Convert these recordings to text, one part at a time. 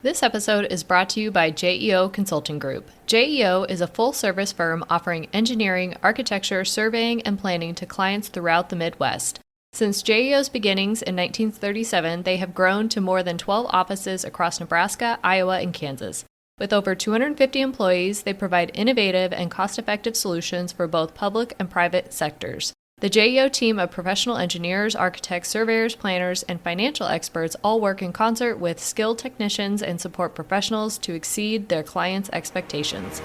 This episode is brought to you by JEO Consulting Group. JEO is a full-service firm offering engineering, architecture, surveying, and planning to clients throughout the Midwest. Since JEO's beginnings in 1937, they have grown to more than 12 offices across Nebraska, Iowa, and Kansas. With over 250 employees, they provide innovative and cost-effective solutions for both public and private sectors. The JEO team of professional engineers, architects, surveyors, planners, and financial experts all work in concert with skilled technicians and support professionals to exceed their clients' expectations.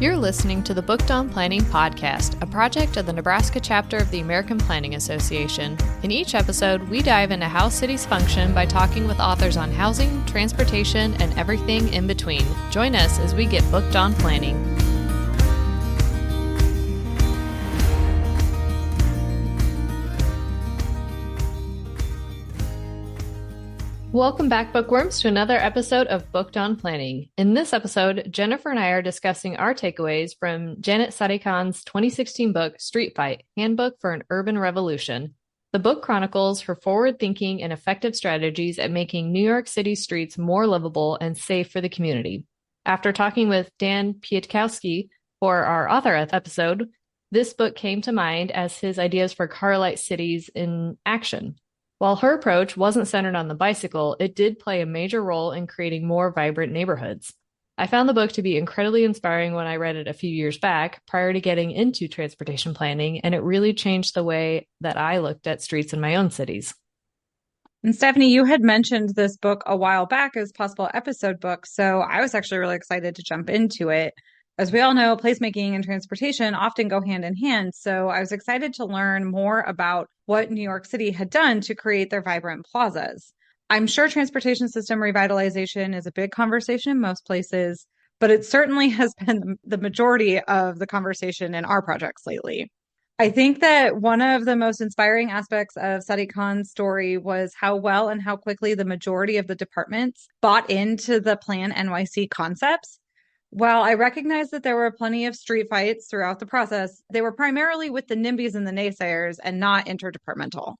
You're listening to the Booked on Planning podcast, a project of the Nebraska chapter of the American Planning Association. In each episode, we dive into how cities function by talking with authors on housing, transportation, and everything in between. Join us as we get booked on planning. Welcome back, bookworms, to another episode of Booked on Planning. In this episode, Jennifer and I are discussing our takeaways from Janette Sadik-Khan's 2016 book, Street Fight, Handbook for an Urban Revolution. The book chronicles her forward-thinking and effective strategies at making New York City streets more livable and safe for the community. After talking with Dan Pietkowski for our author episode, this book came to mind as his ideas for car-light cities in action. While her approach wasn't centered on the bicycle, it did play a major role in creating more vibrant neighborhoods. I found the book to be incredibly inspiring when I read it a few years back, prior to getting into transportation planning, and it really changed the way that I looked at streets in my own cities. And Stephanie, you had mentioned this book a while back as possible episode book, so I was actually really excited to jump into it. As we all know, placemaking and transportation often go hand in hand, so I was excited to learn more about what New York City had done to create their vibrant plazas. I'm sure transportation system revitalization is a big conversation in most places, but it certainly has been the majority of the conversation in our projects lately. I think that one of the most inspiring aspects of Sadik-Khan's story was how well and how quickly the majority of the departments bought into the Plan NYC concepts. While I recognize that there were plenty of street fights throughout the process, they were primarily with the NIMBYs and the naysayers and not interdepartmental,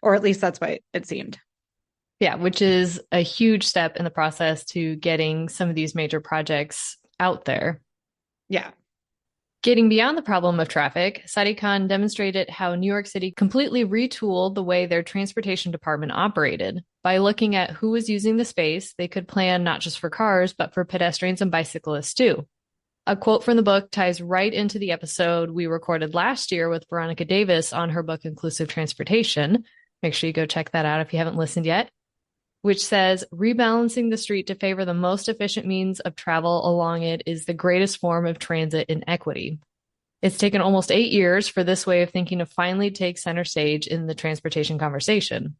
or at least that's what it seemed. Yeah, which is a huge step in the process to getting some of these major projects out there. Yeah. Getting beyond the problem of traffic, Sadik-Khan demonstrated how New York City completely retooled the way their transportation department operated. By looking at who was using the space, they could plan not just for cars, but for pedestrians and bicyclists too. A quote from the book ties right into the episode we recorded last year with Veronica Davis on her book, Inclusive Transportation. Make sure you go check that out if you haven't listened yet. Which says, rebalancing the street to favor the most efficient means of travel along it is the greatest form of transit inequity. It's taken almost 8 years for this way of thinking to finally take center stage in the transportation conversation.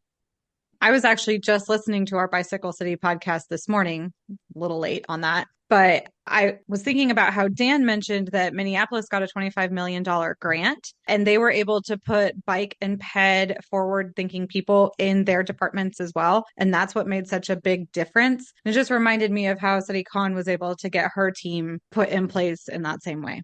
I was actually just listening to our Bicycle City podcast this morning, a little late on that, but I was thinking about how Dan mentioned that Minneapolis got a $25 million grant and they were able to put bike and ped forward-thinking people in their departments as well. And that's what made such a big difference. And it just reminded me of how Sadik-Khan was able to get her team put in place in that same way.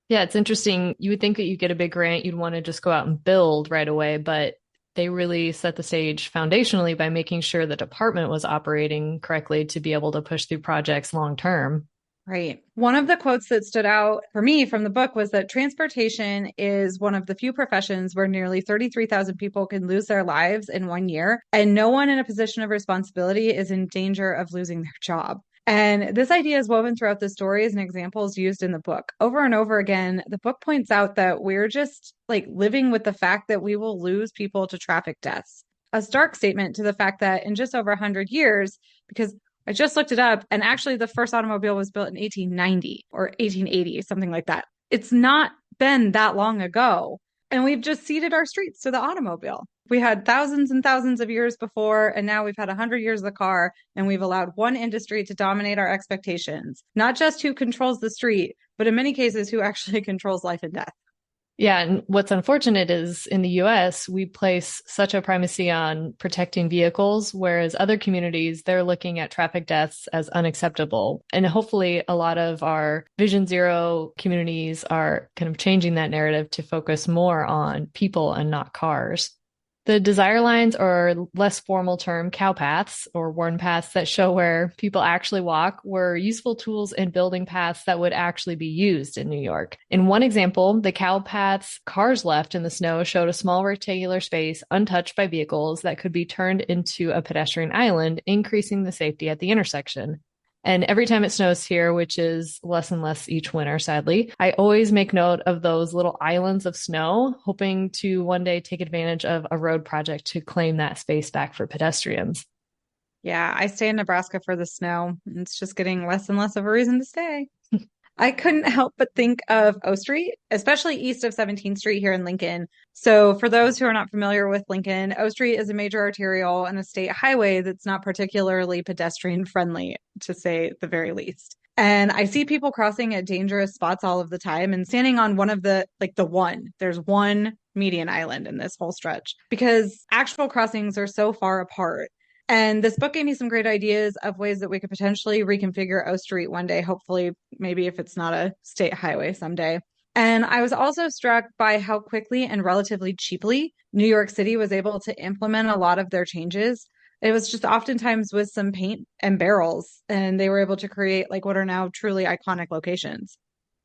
Yeah, it's interesting. You would think that you get a big grant, you'd want to just go out and build right away, but they really set the stage foundationally by making sure the department was operating correctly to be able to push through projects long term. Right. One of the quotes that stood out for me from the book was that transportation is one of the few professions where nearly 33,000 people can lose their lives in 1 year, and no one in a position of responsibility is in danger of losing their job. And this idea is woven throughout the stories and examples used in the book. Over and over again, the book points out that we're just living with the fact that we will lose people to traffic deaths. A stark statement to the fact that in just over 100 years, because I just looked it up, and actually the first automobile was built in 1890 or 1880, something like that. It's not been that long ago. And we've just ceded our streets to the automobile. We had thousands and thousands of years before, and now we've had 100 years of the car, and we've allowed one industry to dominate our expectations. Not just who controls the street, but in many cases, who actually controls life and death. Yeah, and what's unfortunate is in the US, we place such a primacy on protecting vehicles, whereas other communities, they're looking at traffic deaths as unacceptable. And hopefully, a lot of our Vision Zero communities are kind of changing that narrative to focus more on people and not cars. The desire lines are less formal term cow paths or worn paths that show where people actually walk were useful tools in building paths that would actually be used in New York. In one example, the cow paths cars left in the snow showed a small rectangular space untouched by vehicles that could be turned into a pedestrian island, increasing the safety at the intersection. And every time it snows here, which is less and less each winter, sadly, I always make note of those little islands of snow, hoping to one day take advantage of a road project to claim that space back for pedestrians. Yeah, I stay in Nebraska for the snow. It's just getting less and less of a reason to stay. I couldn't help but think of O Street, especially east of 17th Street here in Lincoln. So, for those who are not familiar with Lincoln, O Street is a major arterial and a state highway that's not particularly pedestrian friendly, to say the very least. And I see people crossing at dangerous spots all of the time and standing on one of there's one median island in this whole stretch because actual crossings are so far apart. And this book gave me some great ideas of ways that we could potentially reconfigure O Street one day, hopefully, maybe if it's not a state highway someday. And I was also struck by how quickly and relatively cheaply New York City was able to implement a lot of their changes. It was just oftentimes with some paint and barrels, and they were able to create like what are now truly iconic locations.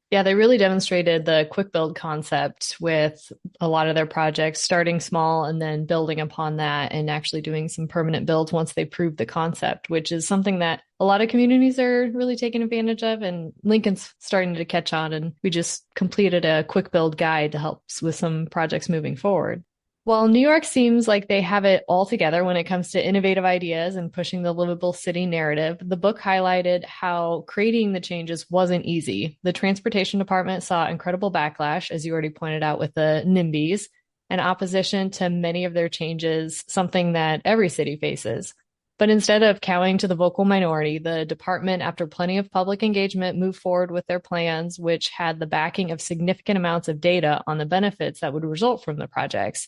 Yeah, they really demonstrated the quick build concept with a lot of their projects, starting small and then building upon that and actually doing some permanent builds once they proved the concept, which is something that a lot of communities are really taking advantage of. And Lincoln's starting to catch on. And we just completed a quick build guide to help with some projects moving forward. While New York seems like they have it all together when it comes to innovative ideas and pushing the livable city narrative, the book highlighted how creating the changes wasn't easy. The transportation department saw incredible backlash, as you already pointed out, with the NIMBYs, and opposition to many of their changes, something that every city faces. But instead of cowing to the vocal minority, the department, after plenty of public engagement, moved forward with their plans, which had the backing of significant amounts of data on the benefits that would result from the projects.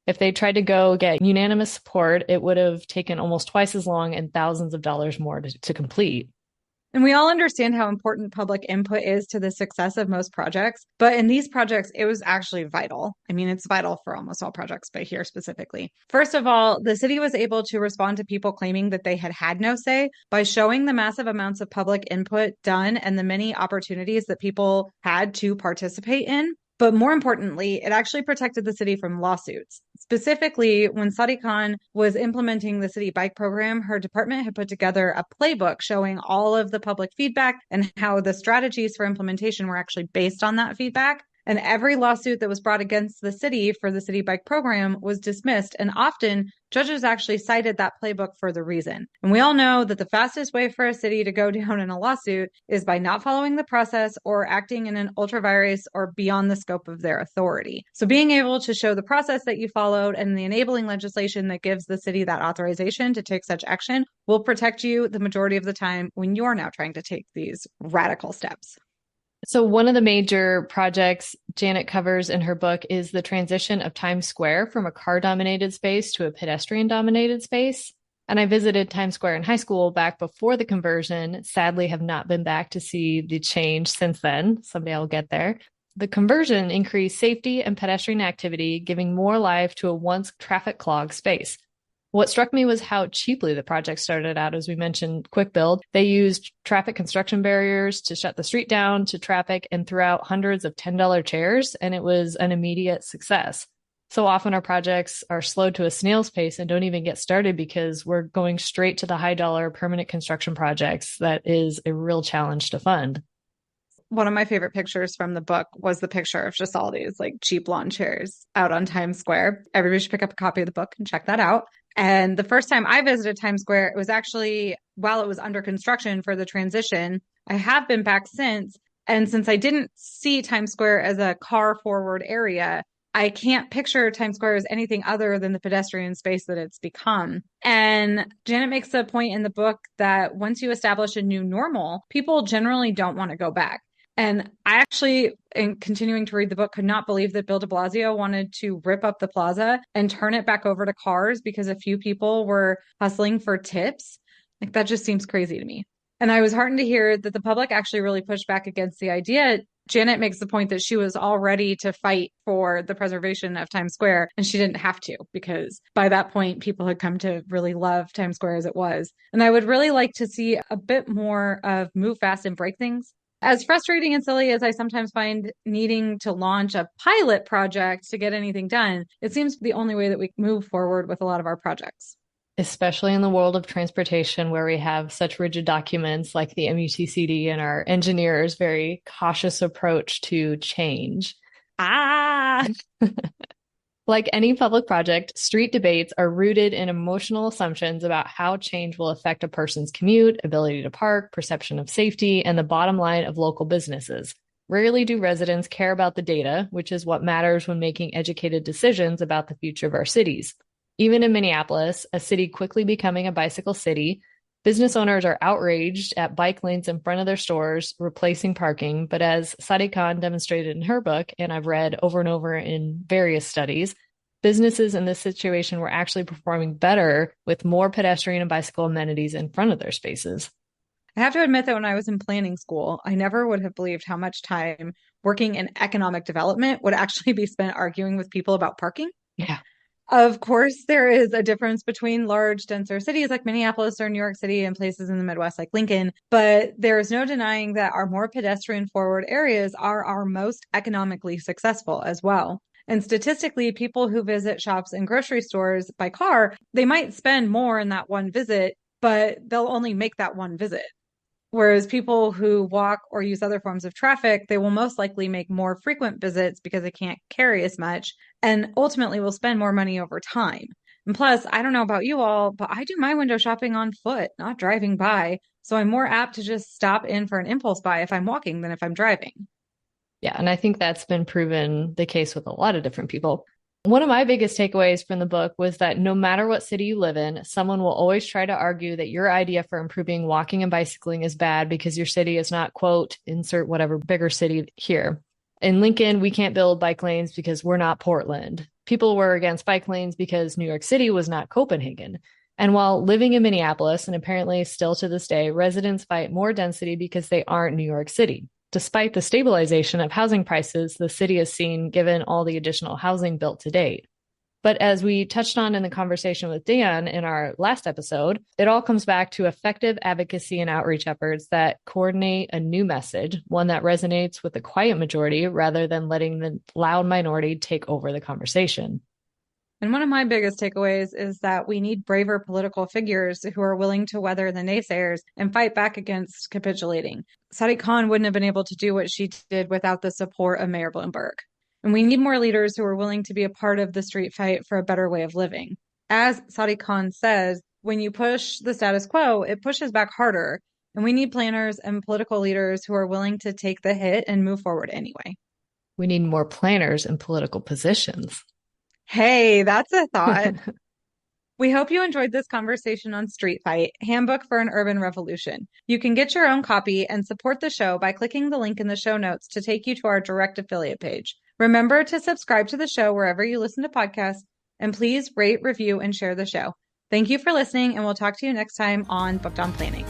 If they tried to go get unanimous support, it would have taken almost twice as long and thousands of dollars more to complete. And we all understand how important public input is to the success of most projects. But in these projects, it was actually vital. I mean, it's vital for almost all projects, but here specifically. First of all, the city was able to respond to people claiming that they had no say by showing the massive amounts of public input done and the many opportunities that people had to participate in. But more importantly, it actually protected the city from lawsuits. Specifically, when Sadik-Khan was implementing the city bike program, her department had put together a playbook showing all of the public feedback and how the strategies for implementation were actually based on that feedback. And every lawsuit that was brought against the city for the city bike program was dismissed. And often judges actually cited that playbook for the reason. And we all know that the fastest way for a city to go down in a lawsuit is by not following the process or acting in an ultra vires or beyond the scope of their authority. So being able to show the process that you followed and the enabling legislation that gives the city that authorization to take such action will protect you the majority of the time when you're now trying to take these radical steps. So one of the major projects Janet covers in her book is the transition of Times Square from a car-dominated space to a pedestrian-dominated space. And I visited Times Square in high school back before the conversion. Sadly, have not been back to see the change since then. Someday I'll get there. The conversion increased safety and pedestrian activity, giving more life to a once traffic-clogged space. What struck me was how cheaply the project started out. As we mentioned, quick build. They used traffic construction barriers to shut the street down to traffic and threw out hundreds of $10 chairs, and it was an immediate success. So often our projects are slowed to a snail's pace and don't even get started because we're going straight to the high dollar permanent construction projects. That is a real challenge to fund. One of my favorite pictures from the book was the picture of just all these like cheap lawn chairs out on Times Square. Everybody should pick up a copy of the book and check that out. And the first time I visited Times Square, it was actually while it was under construction for the transition. I have been back since. And since I didn't see Times Square as a car forward area, I can't picture Times Square as anything other than the pedestrian space that it's become. And Janet makes a point in the book that once you establish a new normal, people generally don't want to go back. And I actually, in continuing to read the book, could not believe that Bill de Blasio wanted to rip up the plaza and turn it back over to cars because a few people were hustling for tips. Like, that just seems crazy to me. And I was heartened to hear that the public actually really pushed back against the idea. Janet makes the point that she was all ready to fight for the preservation of Times Square, and she didn't have to because by that point, people had come to really love Times Square as it was. And I would really like to see a bit more of move fast and break things. As frustrating and silly as I sometimes find needing to launch a pilot project to get anything done, it seems the only way that we move forward with a lot of our projects. Especially in the world of transportation where we have such rigid documents like the MUTCD and our engineers' very cautious approach to change. Like any public project, street debates are rooted in emotional assumptions about how change will affect a person's commute, ability to park, perception of safety, and the bottom line of local businesses. Rarely do residents care about the data, which is what matters when making educated decisions about the future of our cities. Even in Minneapolis, a city quickly becoming a bicycle city, business owners are outraged at bike lanes in front of their stores replacing parking. But as Sadik-Khan demonstrated in her book, and I've read over and over in various studies, businesses in this situation were actually performing better with more pedestrian and bicycle amenities in front of their spaces. I have to admit that when I was in planning school, I never would have believed how much time working in economic development would actually be spent arguing with people about parking. Yeah. Of course, there is a difference between large, denser cities like Minneapolis or New York City and places in the Midwest like Lincoln, but there is no denying that our more pedestrian-forward areas are our most economically successful as well. And statistically, people who visit shops and grocery stores by car, they might spend more in that one visit, but they'll only make that one visit. Whereas people who walk or use other forms of traffic, they will most likely make more frequent visits because they can't carry as much and ultimately will spend more money over time. And plus, I don't know about you all, but I do my window shopping on foot, not driving by. So I'm more apt to just stop in for an impulse buy if I'm walking than if I'm driving. Yeah, and I think that's been proven the case with a lot of different people. One of my biggest takeaways from the book was that no matter what city you live in, someone will always try to argue that your idea for improving walking and bicycling is bad because your city is not, quote, insert whatever bigger city here. In Lincoln, we can't build bike lanes because we're not Portland. People were against bike lanes because New York City was not Copenhagen. And while living in Minneapolis, and apparently still to this day, residents fight more density because they aren't New York City. Despite the stabilization of housing prices the city has seen given all the additional housing built to date. But as we touched on in the conversation with Dan in our last episode, it all comes back to effective advocacy and outreach efforts that coordinate a new message, one that resonates with the quiet majority rather than letting the loud minority take over the conversation. And one of my biggest takeaways is that we need braver political figures who are willing to weather the naysayers and fight back against capitulating. Sadik-Khan wouldn't have been able to do what she did without the support of Mayor Bloomberg. And we need more leaders who are willing to be a part of the street fight for a better way of living. As Sadik-Khan says, when you push the status quo, it pushes back harder. And we need planners and political leaders who are willing to take the hit and move forward anyway. We need more planners in political positions. Hey, that's a thought. We hope you enjoyed this conversation on Street Fight, Handbook for an Urban Revolution. You can get your own copy and support the show by clicking the link in the show notes to take you to our direct affiliate page. Remember to subscribe to the show wherever you listen to podcasts, and please rate, review, and share the show. Thank you for listening, and we'll talk to you next time on Booked on Planning.